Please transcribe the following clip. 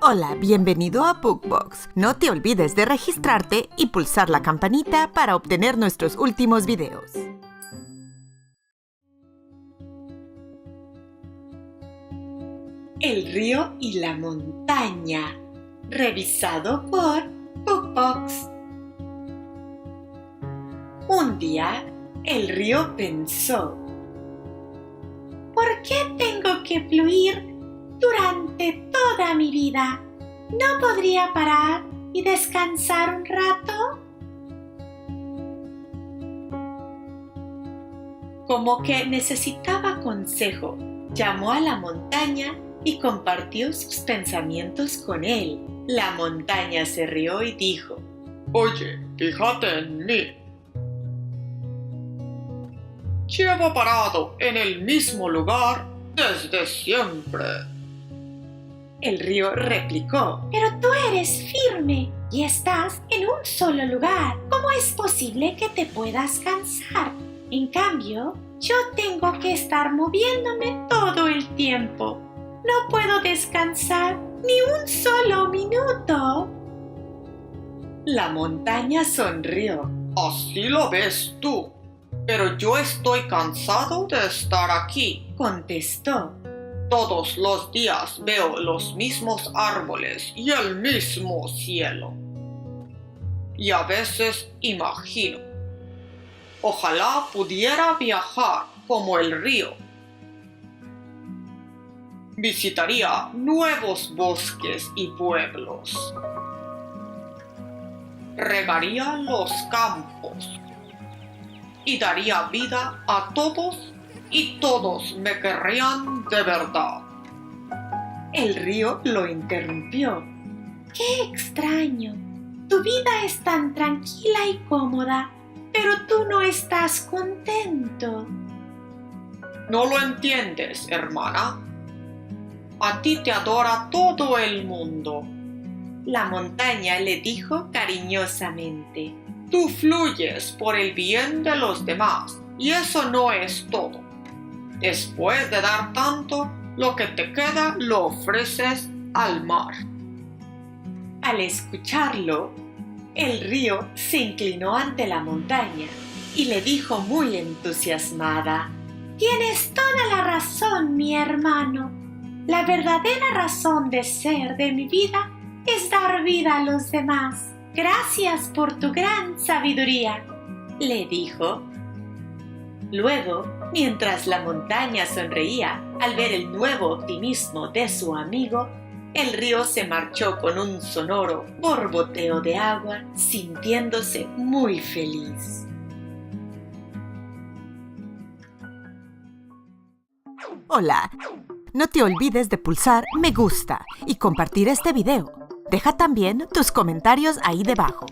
Hola, bienvenido a BookBox. No te olvides de registrarte y pulsar la campanita para obtener nuestros últimos videos. El río y la montaña, revisado por BookBox. Un día, el río pensó: ¿por qué tengo que fluir durante toda mi vida? ¿No podría parar y descansar un rato? Como que necesitaba consejo, llamó a la montaña y compartió sus pensamientos con él. La montaña se rió y dijo: Oye, fíjate en mí. Llevo parado en el mismo lugar desde siempre. El río replicó: pero tú eres firme y estás en un solo lugar. ¿Cómo es posible que te puedas cansar? En cambio, yo tengo que estar moviéndome todo el tiempo. No puedo descansar ni un solo minuto. La montaña sonrió. Así lo ves tú. Pero yo estoy cansado de estar aquí, contestó. Todos los días veo los mismos árboles y el mismo cielo. Y a veces imagino: ojalá pudiera viajar como el río. Visitaría nuevos bosques y pueblos. Regaría los campos y daría vida a todos, y todos me querrían de verdad. El río lo interrumpió. ¡Qué extraño! Tu vida es tan tranquila y cómoda, pero tú no estás contento. ¿No lo entiendes, hermana? A ti te adora todo el mundo. La montaña le dijo cariñosamente: tú fluyes por el bien de los demás, y eso no es todo. Después de dar tanto, lo que te queda lo ofreces al mar. Al escucharlo, el río se inclinó ante la montaña y le dijo muy entusiasmada: tienes toda la razón, mi hermano. La verdadera razón de ser de mi vida es dar vida a los demás. Gracias por tu gran sabiduría, le dijo. Luego, mientras la montaña sonreía al ver el nuevo optimismo de su amigo, el río se marchó con un sonoro borboteo de agua, sintiéndose muy feliz. Hola, no te olvides de pulsar me gusta y compartir este video. Deja también tus comentarios ahí debajo.